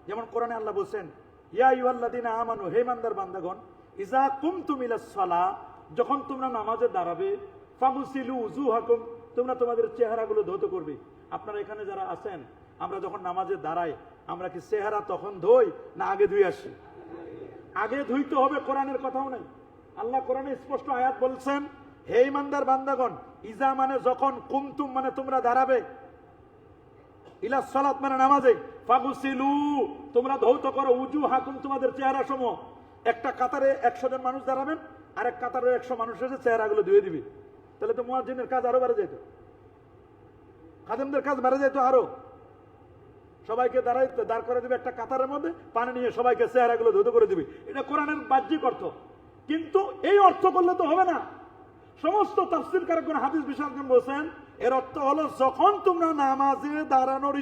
যেমন কোরআনে আল্লাহ বলছেন, ইয়া আইয়ুহাল্লাযীনা আমানু, হে ইমানদার বান্দাগণ, ইজা কুমতুম ইলাস সালাহ, যখন তোমরা নামাজে দাঁড়াবে, ফাগসিলু উজুহাকুম, তোমরা তোমাদের চেহারাগুলো ধৌত করবে। আপনারা এখানে যারা আছেন, আমরা যখন নামাজে দাঁড়াই, আমরা কি চেহারা তখন ধুই না আগে ধুই আসি? আগে ধুইতে হবে, কোরআনের কথাও নাই। আল্লাহ কোরআনে স্পষ্ট আয়াত বলছেন, হে ইমানদার বান্দাগণ, ইজা মানে যখন, কুমতুম মানে তোমরা দাঁড়াবে, ইলাস সালাত মানে নামাজে, ফাগসিলু তোমরা ধৌত করো, উজুহাকুম তোমাদের চেহারা সমূহ। একটা কাতারে 100 জন মানুষ দাঁড়াবেন, আরেক কাতারে 100 মানুষ এসে চেহারাগুলো ধুয়ে দিবে, তাহলে তো মুয়াজ্জিনের কাজ আরো বেড়ে যেত, খাদেমদের কাজ বেড়ে যেত আরো। সবাইকে দাঁড় করে দিবে একটা কাতারের মধ্যে, পানি নিয়ে সবাইকে চেহারাগুলো ধৌত করে দিবে। এটা কোরআনের বাহ্যিক অর্থ, কিন্তু এই অর্থ করলে তো হবে না। সমস্ত তাফসীরকারগণ, হাদিস বিশারদগণ বলেছেন, এর অর্থ হলো যখন তোমরা নামাজে দাঁড়ানোর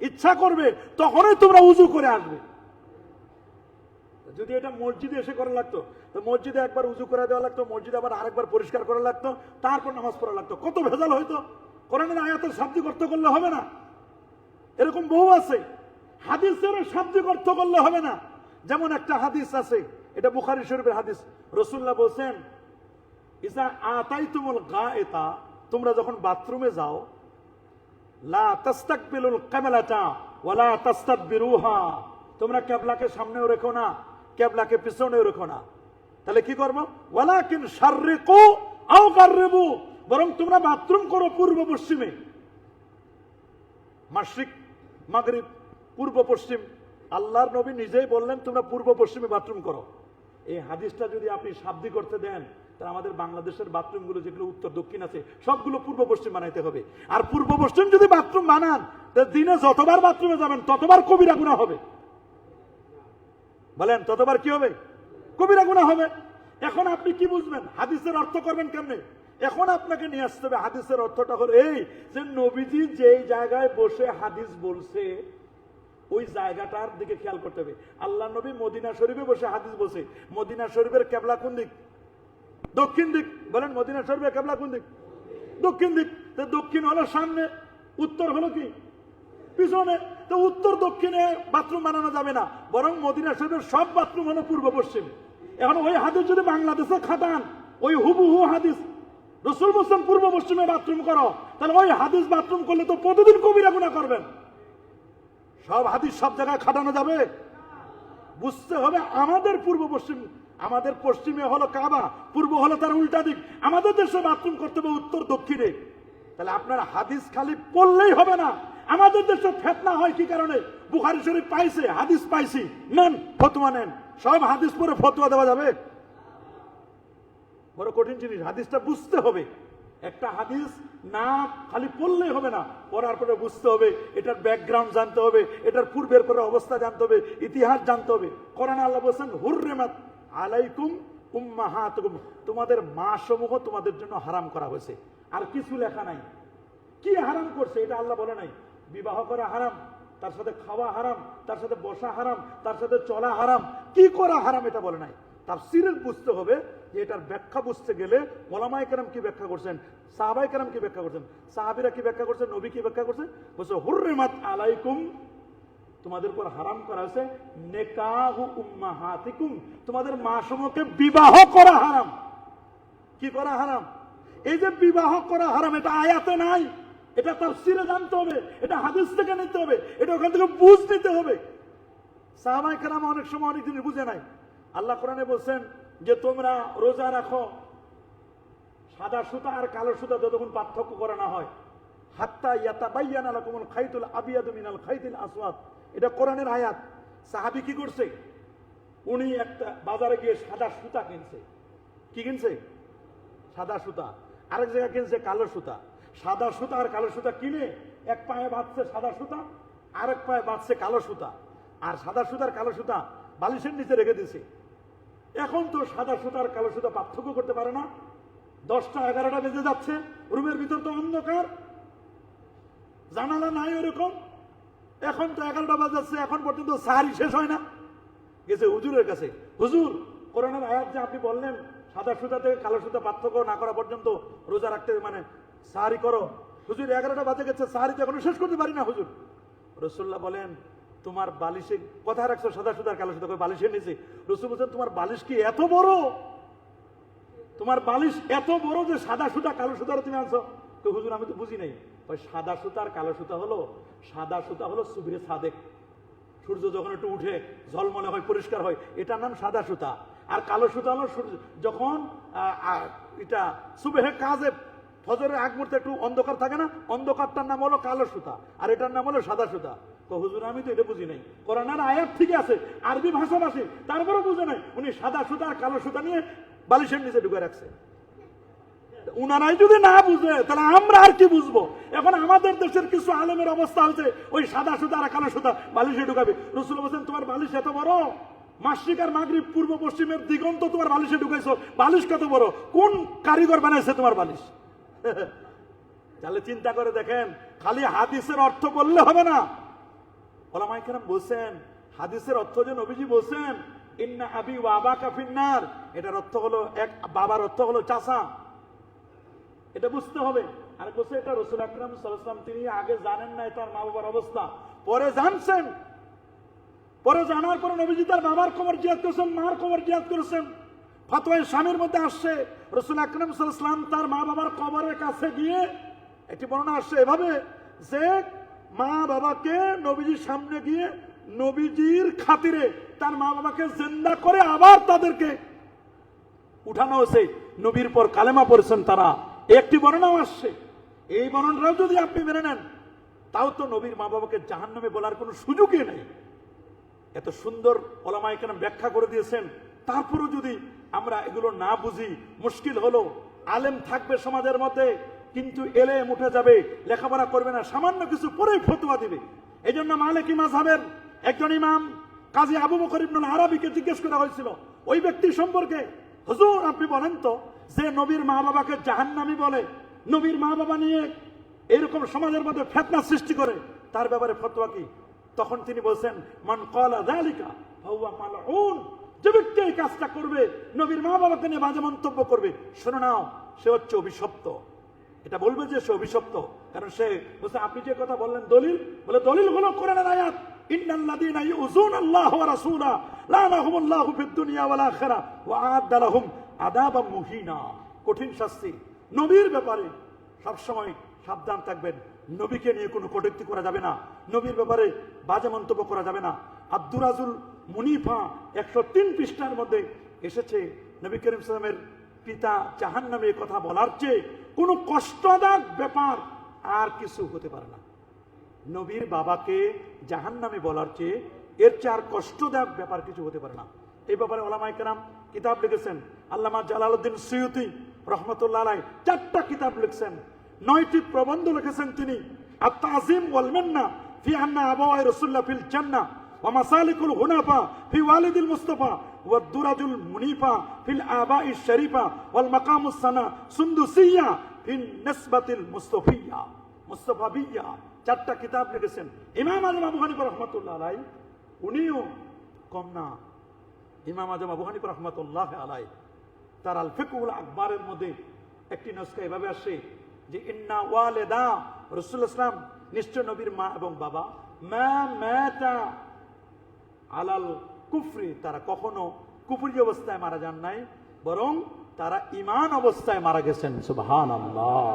ইচ্ছা করবে তখনই তোমরা উজু করে আসবে। যদি এটা মসজিদে এসে করা লাগতো, তো মসজিদে একবার উজু করে দেওয়া লাগতো, মসজিদে আবার আরেকবার পরিষ্কার করা লাগতো, তারপর নামাজ পড়া লাগতো, কত ভেজাল হইতো। কোরআনের আয়াতের শাব্দিক অর্থ করলে হবে না, এরকম বহু আছে। হাদিসের শাব্দিক অর্থ করলে হবে না। যেমন একটা হাদিস আছে, এটা বুখারী শরীফের হাদিস, রাসূলুল্লাহ বলেছেন, ইজা আতাইতুমুল গায়তা, তোমরা যখন বাথরুমে যাও, লা তাস্তাকবিলুল কিবলাতা ওয়ালা তাস্তাদবিরুহা, তোমরা কিবলাকে সামনেও রেখো না, কিবলাকে পিছনেও রেখো না। তাহলে কি করব? ওয়ালাকিন শাররিকু আও গাররিবু, বরং তোমরা বাথরুম করো পূর্ব পশ্চিমে। মাশরিক মাগরিব, পূর্ব পশ্চিম। আল্লাহর নবী নিজেই বললেন তোমরা পূর্ব পশ্চিমে বাথরুম করো। এই হাদিসটা যদি আপনি শাব্দিক করতে দেন, তাহলে আমাদের বাংলাদেশের বাথরুমগুলো যেগুলো উত্তর দক্ষিণ আছে সবগুলো পূর্ব পশ্চিম বানাইতে হবে। আর পূর্ব পশ্চিম যদি বাথরুম বানান, তাহলে দিনে যতবার বাথরুমে যাবেন ততবার কবিরা গুনাহ হবে। বলেন ততবার কি হবে? কবিরা গুনাহ হবে। এখন আপনি কি বুঝবেন? হাদিসের অর্থ করবেন কেমনে? এখন আপনাকে নিয়ে আসতে হবে হাদিসের অর্থটা হলো এই, যে নবীজি যেই জায়গায় বসে হাদিস বলছে ওই জায়গাটার দিকে খেয়াল করতে হবে। আল্লাহ নবী মদিনা শরীফে বসে হাদিস বলছে, মদিনা শরীফের কিবলা কোন দিক? দক্ষিণ দিক। বলেন মদিনা শরীফের কিবলা কোন দিক? দক্ষিণ দিক। তো দক্ষিণ হলো সামনে, উত্তর হলো কি? পিছনে। তো উত্তর দক্ষিণে বাথরুম বানানো যাবে না, বরং মদিনা শরীফের সব বাথরুম হলো পূর্ব পশ্চিম। এখন ওই হাদিস যদি বাংলাদেশে খাটান, ওই হুবহু হাদিস রাসূল বলেছেন পূর্ব পশ্চিমে বাথরুম করো, তাহলে ওই হাদিস বাথরুম করলে তো প্রতিদিন কবিরা গুনাহ করবেন। সব হাদিস সব জায়গায় খাটানো যাবে? বুঝতে হবে আমাদের পূর্ব পশ্চিম, আমাদের পশ্চিমে হলো কাবা, পূর্ব হলো তার উল্টা দিক। আমাদের দেশে বাথরুম করতে হবে উত্তর দক্ষিণে। তাহলে আপনার হাদিস খালি পড়লেই হবে না। আমাদের দেশে ফিতনা হয় কি কারণে? বুখারী শরীফ পাইছে, হাদিস পাইছি, নেন ফতোয়া নেন। সব হাদিস পড়ে ফতোয়া দেওয়া যাবে? বড় কঠিন জিনিস, হাদিসটা বুঝতে হবে। একটা হাদিস না খালি পড়লেই হবে না, পড়ার পরে বুঝতে হবে, এটার ব্যাকগ্রাউন্ড জানতে হবে, এটার পূর্বের পরে অবস্থা জানতে হবে, ইতিহাস জানতে হবে। কোরআনে আল্লাহ বলেছেন হুররিমাত আলাইকুম উম্মাহাতুকুম, তোমাদের মা সমূহ তোমাদের জন্য হারাম করা হয়েছে। আর কিছু লেখা নাই কি হারাম করছে, এটা আল্লাহ বলে নাই। বিবাহ করা হারাম, তার সাথে খাওয়া হারাম, তার সাথে বসা হারাম, তার সাথে চলা হারাম, কি করা হারাম এটা বলে নাই। তাফসীরের বুঝতে হবে যে এটার ব্যাখ্যা বুঝতে গেলে ওলামায়ে কেরাম কি ব্যাখ্যা করছেন, সাহাবায়ে কেরাম কি ব্যাখ্যা করছেন, সাহাবীরা কি ব্যাখ্যা করছেন, নবী কি ব্যাখ্যা করছেন। বলছে হুররিমাত আলাইকুম, তোমাদের উপর হারাম করা হয়েছে নিকাহু উম্মাহাতিকুম, তোমাদের মা সমূহকে বিবাহ করা হারাম। কি করা হারাম? এই যে বিবাহ করা হারাম, এটা আয়াতে নাই, এটা তাফসীরে জানতে হবে, এটা হাদিস থেকে নিতে হবে, এটা ওখান থেকে বুঝ নিতে হবে। সাহাবায়ে কেরাম অনেক সময় অনেক জিনিস বুঝে নাই। আল্লাহ কোরআনে বলছেন যে তোমরা রোজা রাখো, সাদা সুতা আর কালো সুতা যতক্ষণ পার্থক্য করা না হয়, হাত্তা ইয়াতাবায়্যানা লাকুমুল খাইতুল আবিয়াদু মিনাল খাইতিল আসওয়াদ, এটা কোরআনের আয়াত। সাহাবী কি করছে? উনি একটা বাজারে গিয়ে সাদা সুতা কিনছে। কি কিনছে? সাদা সুতা। আরেক জায়গায় কিনছে কালো সুতা। সাদা সুতা আর কালো সুতা কিনে এক পায়ে বাঁধছে সাদা সুতা, আরেক পায়ে বাঁধছে কালো সুতা, আর সাদা সুতার কালো সুতা বালিশের নিচে রেখে দিছে। এখন তো সাদা সুতা আর কালো সুতা পার্থক্য করতে পারে না। 10টা 11টা বেজে যাচ্ছে, রুমের ভিতর তো অন্ধকার, জানালা নাই ওরকম। এখন তো 11টা বাজাচ্ছে, এখন পর্যন্ত সাহারি শেষ হয় না। গেছে হুজুরের কাছে, হুজুর কোরআনের আয়াত যে আপনি বললেন সাদা সুতা থেকে কালো সুতা পার্থক্য না করা পর্যন্ত রোজা রাখতে, মানে সাহারি করো। হুজুর 11টা বাজে গেছে, সাহারি তো এখনো শেষ করতে পারি না হুজুর। রাসূলুল্লাহ বলেন তোমার বালিশে কথা রাখছো সাদা সুতার কালো সুতা, বালিশের নিচে। রাসূল বলছেন তোমার বালিশ কি এত বড়, তোমার বালিশ এত বড় যে সাদা সুতা কালো সুতার তুমি আনছো? তো হুজুর আমি তো বুঝি নাই। ওই সাদা সুতার কালো সুতা হলো, সাদা সুতা হলো সুবহে সাদেক, সূর্য যখন একটু উঠে ঝলমলে হয়, পরিষ্কার হয়, এটার নাম সাদা সুতা। আর কালো সুতা হলো যখন এটা সুবহে কাযেব, ফজরের আগ মুহূর্তে একটু অন্ধকার থাকে না, অন্ধকারটার নাম হলো কালো সুতা, আর এটার নাম হলো সাদা সুতা। তো হুজুর আমি তো এটা বুঝি নাই, কোরআনের আয়াত ঠিক আছে, আরবি ভাষাভাষী, তারপরেও বুঝে নাই। উনি সাদা সুতা আর কালো সুতা নিয়ে বালিশের নিচে ঢুকে রাখছে। উনারাই যদি না বুঝে তাহলে আমরা আর কি বুঝবো? এখন আমাদের দেশের কিছু আলেমের অবস্থা হচ্ছে ওই সাদা সুতা আর কালো সুতা বালিশে ঢুকাবে। রাসূল বলেন তোমার বালিশ এত বড়, মাশরিক আর মাগরিব পূর্ব পশ্চিমের দিগন্ত তোমার বালিশে ঢুকাইছো, বালিশ কত বড়, কোন কারিগর বানাইছে তোমার বালিশ? তাহলে চিন্তা করে দেখেন, খালি হাদিসের অর্থ বললে হবে না। ওলামায়ে কেরাম বলছেন হাদিসের অর্থ যে নবীজি বলছেন ইন্না আবি ওয়া আবাকা ফিন্নার, এটার অর্থ হলো এক, বাবার অর্থ হলো চাচা, এটা বুঝতে হবে। আর বলছে এটা রাসূল আকরাম সাল্লাল্লাহু আলাইহি ওয়াসাল্লাম তিনি আগে জানেন না তার মা বাবার অবস্থা, পরে জানছেন। পরে জানার পরে নবীজি তার বাবার খবর জিজ্ঞাসা করেছেন, মার খবর জিজ্ঞাসা করেছেন। ফতোয়ায়ে স্বামীর মধ্যে আসছে রাসূল আকরাম সাল্লাল্লাহু আলাইহি ওয়াসাল্লাম তার মা বাবার কবরের কাছে গিয়ে, একটি বর্ণনা আসছে এভাবে যে মা বাবাকে নবীজির সামনে গিয়ে নবীজির খাতিরে তার মা বাবাকে জিন্দা করে আবার তাদেরকে উঠানো হয়েছে, নবীর পর কালেমা পড়েছেন তারা, একটি বর্ণনাও আসছে। এই বর্ণনাটাও যদি আপনি মেনে নেন তাও তো নবীর মা বাবাকে জাহান্নামে বলার কোনো সুযোগই নেই। এত সুন্দর ওলামায়ে কেরাম ব্যাখ্যা করে দিয়েছেন, তারপরও যদি আমরা এগুলো না বুঝি মুশকিল হলো। আলেম থাকবে সমাজের মধ্যে কিন্তু এলেম উঠে যাবে, লেখাপড়া করবে না, সামান্য কিছু পরেই ফতোয়া দিবে। এই জন্য মালিকি মাযহাবের একজন ইমাম কাজী আবু বকর ইবনুল আরাবীকে জিজ্ঞেস করা হয়েছিল ওই ব্যক্তি সম্পর্কে, হুজুর আপনি বলেন তো যে নবীর মা বাবাকে জাহান্নামী বলে, নবীর মা বাবা নিয়ে এরকম সমাজের মধ্যে ফিতনা সৃষ্টি করে, তার ব্যাপারে ফতোয়া কি? তখন তিনি বলছেন মান ক্বালা যালিকা ফাহুয়া মালউন, যে ব্যক্তি এই কাজটা করবে, নবীর মা বাবাকে নিয়ে বাজে মন্তব্য করবে, শুনে নাও সে হচ্ছে অভিশপ্ত। এটা বলবে যে সে অভিশপ্ত, কারণ সে বলছে আপনি যে কথা বললেন দলিল, বলে দলিল হলো কোরআনের আয়াত ইন্নাল্লাযীনা ইউযুনাল্লাহ ওয়া রাসূলা লানাহুমুল্লাহু ফিদ দুনিয়া ওয়াল আখিরাহ ওয়া আ'আদ্দা লাহুম আযাবাম মুহিনা, কঠিন শাস্তি। নবীর ব্যাপারে সবসময় সাবধান থাকবেন, নবীকে নিয়ে কোনো কটূক্তি করা যাবে না, নবীর ব্যাপারে বাজে মন্তব্য করা যাবে না। আব্দুরাজুল মুনিফা 103 পৃষ্ঠার মধ্যে এসেছে নবী করিম সাল্লাল্লাহু আলাইহি ওয়াসাল্লামের পিতা জাহান্নামে কথা বলার চেয়ে কোনো কষ্টদায়ক ব্যাপার আর কিছু হতে পারে না। নবীর বাবাকে জাহান্নামে বলার চেয়ে এর চেয়ে আর কষ্টদায়ক ব্যাপার কিছু হতে পারে না। এই ব্যাপারে ওলামায়ে কেরাম কিতাব লিখেছেন। আল্লামা জালালউদ্দিন সুয়ুতি রহমতুল্লাহ আলাইহি 4টা কিতাব লিখছেন, 9টি প্রবন্ধ লিখেছেন তিনি। আত-তাযীম ওয়াল মিন্না ফি আন্না আবাওয়াই রাসূলুল্লাহ ফিল জান্নাহ ওয়া মাসালিকুল হুনাফা ফি ওয়ালিদিল মুস্তাফা ওয়া দুরাজুল মুনিফা ফিল আবাইশ শরীফা ওয়াল মাকামুস সানা সুন্দুসিয়া ফিন নিসবাতিল মুস্তাফিয়া মুস্তাফাবিয়া, 4টা কিতাব লিখেছেন। ইমাম আযম আবু হানিফা রাহমাতুল্লাহ আলাইহি উনিও কম না। ইমাম আযম আবু হানিফা রাহমাতুল্লাহ আলাইহি তার আল ফিকহুল আকবারের মধ্যে একটি নস্কা এভাবে আসে যে ইন্না ওয়ালিদা রাসূলুল্লাহ সাল্লাল্লাহু আলাইহি ওয়াসাল্লাম, নিশ্চয় নবীর মা এবং বাবা, মা মাতা আলাল কুফরি, তারা কখনো কুফরি অবস্থায় মারা যান নাই, বরং তারা ঈমান অবস্থায় মারা গেছেন। সুবহানাল্লাহ।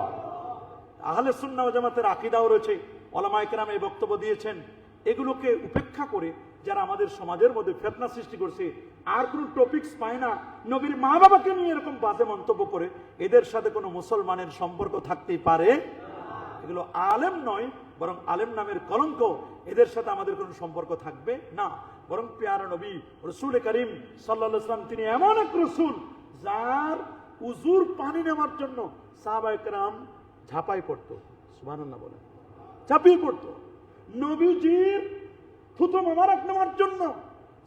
আহলে সুন্নাহ ওয়াল জামাতের আকীদাও রয়েছে, ওলামায়ে কেরাম এই বক্তব্য দিয়েছেন। এগুলোকে উপেক্ষা করে যারা আমাদের সমাজের মধ্যে ফিতনা সৃষ্টি করছে, আর কোনো টপিকস পায় না, নবীর মা বাবাকে নিয়ে এরকম বাজে মন্তব্য করে, এদের সাথে কোনো মুসলমানের সম্পর্ক থাকতেই পারে? এগুলো আলেম নয়, বরং আলেম নামের কলঙ্ক, এদের সাথে আমাদের কোনো সম্পর্ক থাকবে না। বরং প্যারা নবী রাসূল করিম সাল্লাল্লাহু আলাইহি ওয়াসাল্লাম তিনি এমন এক রাসূল যার উযুর পানি নেওয়ার জন্য সাহাবায়ে কেরাম ঝাঁপাই পড়তো। সুবহানাল্লাহ বলেন, ঝাঁপিয়ে পড়তো। নবীজির থুতু মোবারক নেওয়ার জন্য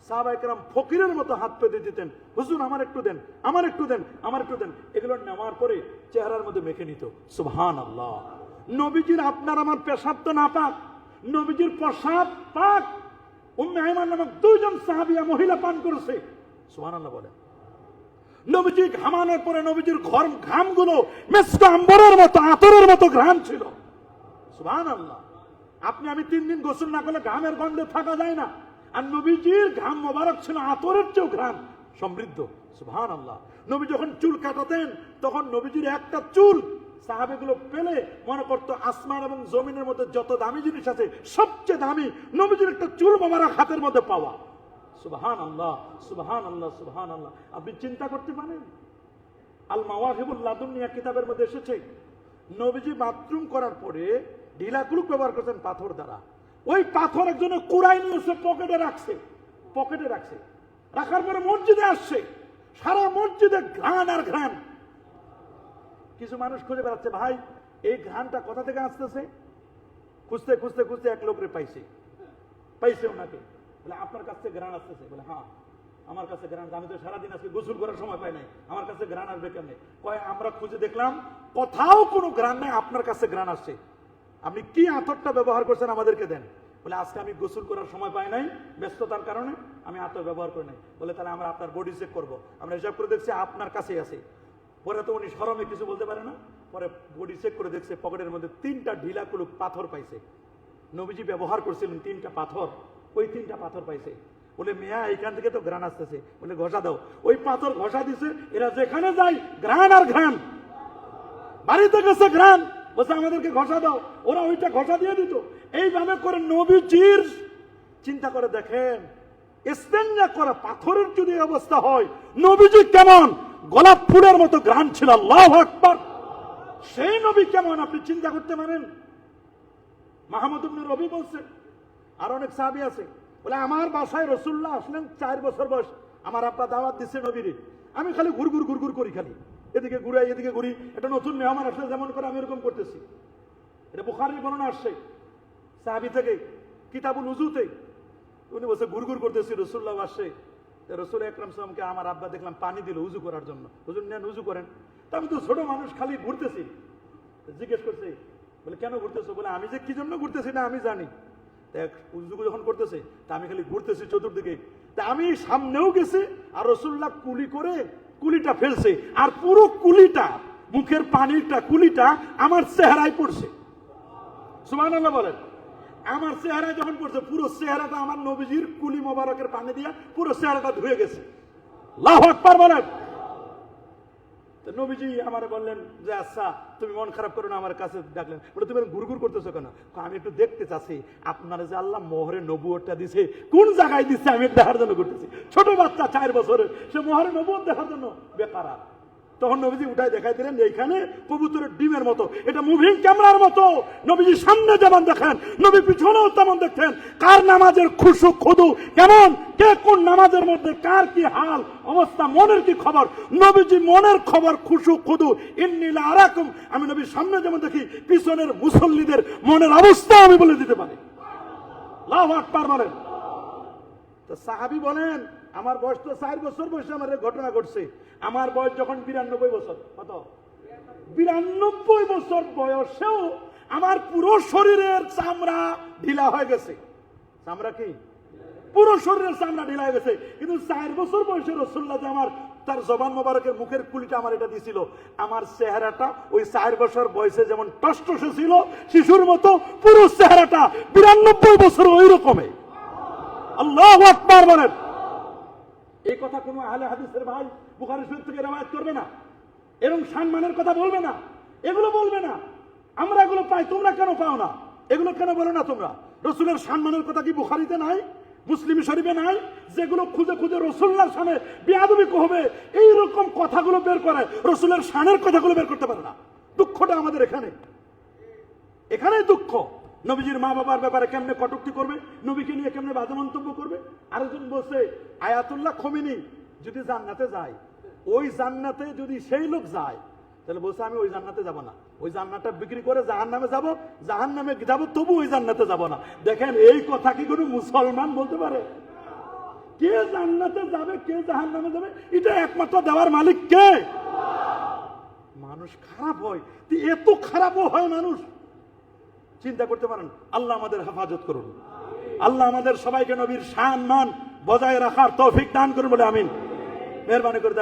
সাহাবায়ে কেরাম ফকিরের মতো হাত পেতে দিতেন, হুজুর আমার একটু দেন, আমার একটু দেন, আমার একটু দেন। এগুলো নেওয়ার পরে চেহারার মধ্যে মেখে নিত। সুবহানাল্লাহ। নবীজির আপনার আমার পেশাব তো না পাক, নবীজির প্রসাব পাক। উম্মে আইমান নামক 2জন সাহাবিয়া মহিলা পান করেছে। সুবহানাল্লাহ বলেন। নবীজি ঘামানোর পরে নবীজির ঘামগুলো মেসকা আম্বরের মতো, আতরের মতো ঘ্রাণ ছিল। সুবহানাল্লাহ। আপনি আমি 3 দিন গোসল না করলে ঘামের গন্ধে থাকা যায় না। আর নবীজির ঘাম মোবারক ছিল আতরের চেয়েও ঘ্রাণ সমৃদ্ধ। সুবহানাল্লাহ। নবী যখন চুল কাটাতেন তখন নবীজির একটা চুল সাহাবেগুলো পেলে মনে করতো আসমান এবং জমিনের মধ্যে যত দামি জিনিস আছে সবচেয়ে দামি নবীজির একটা চুল মোবারক হাতের মধ্যে পাওয়া। সুবহানাল্লাহ, সুবহানাল্লাহ, সুবহানাল্লাহ। আপনি চিন্তা করতে পারেন, আল মাওয়াহিবুল লাদুনিয়া কিতাবের মধ্যে এসেছে নবীজি বাথরুম করার পরে ঢিলা কুলুক ব্যবহার করছেন পাথর দ্বারা। ওই পাথর একজনে কুড়াই নিয়ে এসে পকেটে রাখছে, রাখার পরে মসজিদে আসছে, সারা মসজিদে ঘ্রাণ আর ঘ্রাণ। কিছু মানুষ খুঁজে বেড়াচ্ছে, ভাই এই ঘ্রাণটা কোথা থেকে আসতেছে? খুঁজতে খুঁজতে খুঁজতে এক লোকরে পাইছে ওনাকে। বলে আপনার কাছ থেকে ঘ্রাণ আসতেছে? বলে হ্যাঁ আমার কাছে ঘ্রাণ, আমি তো সারাদিন আজকে গোসল করার সময় পাই নাই, আমার কাছে ঘ্রাণ আসবে কেমনে? কয় আমরা খুঁজে দেখলাম কোথাও কোনো ঘ্রাণ নাই, আপনার কাছে ঘ্রাণ আসছে। আপনি কি আতরটা ব্যবহার করছেন আমাদেরকে দেন। বলে আজকে আমি গোসল করার সময় পাই নাই, ব্যস্ততার কারণে আমি আতর ব্যবহার করি নাই। বলে তাহলে আমরা আপনার বডি চেক করবো। আমরা হিসাব করে দেখছি আপনার কাছেই আছে। পরে তো উনি শরমে কিছু বলতে পারে না। পরে বডি চেক করে দেখছে পকেটের মধ্যে 3টা ঢিলা কুলুক পাথর পাইছে। নবীজি ব্যবহার করছিলেন 3টা পাথর, ওই 3টা পাথর পাইছে। বলে মিয়া এইখান থেকে তো ঘ্রাণ আসতেছে। বলে ঘষা দাও। ওই পাথর ঘষা দিছে, এরা যেখানে যায় ঘ্রাণ আর ঘ্রাণ। বাড়িতে গেছে ঘ্রাণ, বলছে আমাদেরকে ঘষা দাও, ওরা ওইটা ঘষা দিয়ে দিত। এইভাবে করে নবীজির চিন্তা করে দেখেন, ইস্তেঞ্জা করা পাথরের যদি অবস্থা হয়, নবীজি কেমন গোলাপ ফুলের মতো ঘ্রাণ ছিল। আল্লাহু আকবার। সেই নবী কেমন আপনি চিন্তা করতে পারেন। মাহমুদ ইবনে রবি বলছে, আর অনেক সাহাবী আছে, বলে আমার বাসায় রাসূলুল্লাহ আসলেন 4 বছর বয়স, আমার আব্বা দাওয়াত দিচ্ছে নবীরে, আমি খালি ঘুরঘুর করি, খালি এদিকে ঘুরাই এদিকে ঘুরি। একটা নতুন মেহমান আসলে যেমন করে আমি এরকম করতেছি। এটা বুখারীর বর্ণনা আসছে সাহাবী থেকে, কিতাবুল উযুতে। উনি বলছে ঘুরঘুর করতেছি, রাসূলুল্লাহ আসছে। রাসূল আকরাম সাল্লাল্লাহু আলাইহি ওয়াসাল্লামকে আমার আব্বা দেখলাম পানি দিল উযু করার জন্য। হুজুর নেন উযু করেন। তা আমি তো ছোট মানুষ, খালি ঘুরতেছি। জিজ্ঞেস করছে, বলে কেন ঘুরতেছো? বলে আমি যে কি জন্য ঘুরতেছি না আমি জানি। উযু যখন করতেছে তা আমি খালি ঘুরতেছি চতুর্দিকে। তা আমি সামনেও গেছি, আর রাসূলুল্লাহ কুলি করে কুলিটা ফেলছে, আর পুরো কুলিটা, মুখের পানিটা কুলিটা আমার চেহারায় পড়ছে। সুবহানাল্লাহ বলেন। আমার চেহারায় যখন পড়ছে, পুরো চেহারাটা আমার নবীজির কুলি মোবারকের পানি দিয়া পুরো চেহারাটা ধুয়ে গেছে। আল্লাহু আকবার বলেন। নবীজি আমারে বললেন যে আচ্ছা তুমি মন খারাপ করো না, আমার কাছে ডাকলেন। বলে তুমি ঘুরঘুর করতেছো কেন? আমি একটু দেখতে চাচ্ছি আপনারা যে আল্লাহ মোহরে নবুয়তটা দিছে কোন জায়গায় দিচ্ছে, আমি দেখার জন্য করতেছি। ছোট বাচ্চা 4 বছরের, সে মোহরে নবুয়ত দেখার জন্য বেকারা। তখন নবীজি উঠাই দেখাই দিলেন যে এইখানে কবুতরের ডিমের মতো, এটা মুভিং ক্যামেরার মতো। নবীজি সামনে যেমন দেখেন, নবী পিছনেও তেমন দেখেন। কার নামাজের খুশু খুদু কেমন, কে কোন নামাজের মধ্যে কার কি হাল অবস্থা, মনের কি খবর, নবীজি মনের খবর খুশু খুদু ইন্নী লা আরাকুম। আমি নবীর সামনে যেমন দেখি, পিছনের মুসল্লিদের মনের অবস্থা আমি বলে দিতে পারি। আল্লাহু আকবার বলেন। তো সাহাবী বলেন আমার বয়স তো 4 বছর বয়সে আমার ঘটনা ঘটছে। আমার বয়স যখন 92 বছর, কত 92 বছর বয়সেও আমার পুরো শরীরের চামড়া ঢিলা হয়ে গেছে। চামড়া কি? পুরো শরীরের চামড়া ঢিলা হয়ে গেছে। কিন্তু 4 বছর বয়সে রাসূলুল্লাহ যে আমার তার জবান মোবারকের মুখের কুলিটা আমার এটা দিছিল, আমার চেহারাটা ওই 4 বছর বয়সে যেমন টসটসে ছিল শিশুর মতো, পুরো চেহারাটা 92 বছর ওই রকমই। আল্লাহু আকবার বলেন। এই কথা কোন আহলে হাদিসের ভাই বুখারী শরীফ থেকে রওয়ায়াত করবে না, এরকম সম্মানের কথা বলবে না, এগুলো বলবে না। আমরা এগুলো পাই, তোমরা কেন পাও না? এগুলো কেন বলো না তোমরা? রাসূলের সম্মানের কথা কি বুখারীতে নাই, মুসলিম শরীফে নাই? যেগুলো খুঁজে খুঁজে রাসূলুল্লাহর শানে বেয়াদবি হবে এইরকম কথাগুলো বের করে, রাসূলের শানের কথাগুলো বের করতে পারে না। দুঃখটা আমাদের এখানেই দুঃখ। নবীজির মা বাবার ব্যাপারে কেমনে কটূক্তি করবে, নবীকে নিয়ে কেমনে বাজে মন্তব্য করবে। আরেকজন বলছে আয়াতুল্লাহ খোমেনি যদি জান্নাতে যায়, ওই জান্নাতে যদি সেই লোক যায়, তাহলে বলছে আমি ওই জান্নাতে যাব না, ওই জান্নাতটা বিক্রি করে জাহান্নামে যাব, জাহান্নামে যাব তবু ওই জান্নাতে যাব না। দেখেন এই কথা কি কোনো মুসলমান বলতে পারে? কে জান্নাতে যাবে কে জাহান্নামে যাবে এটা একমাত্র দেওয়ার মালিক কে? মানুষ খারাপ হয়, এত খারাপও হয় মানুষ, চিন্তা করতে পারেন। আল্লাহ আমাদের হেফাজত করুন, আল্লাহ আমাদের সবাইকে নবীর শান মান বজায় রাখার তৌফিক দান করুন বলে আমিন। মেহরবানি করে।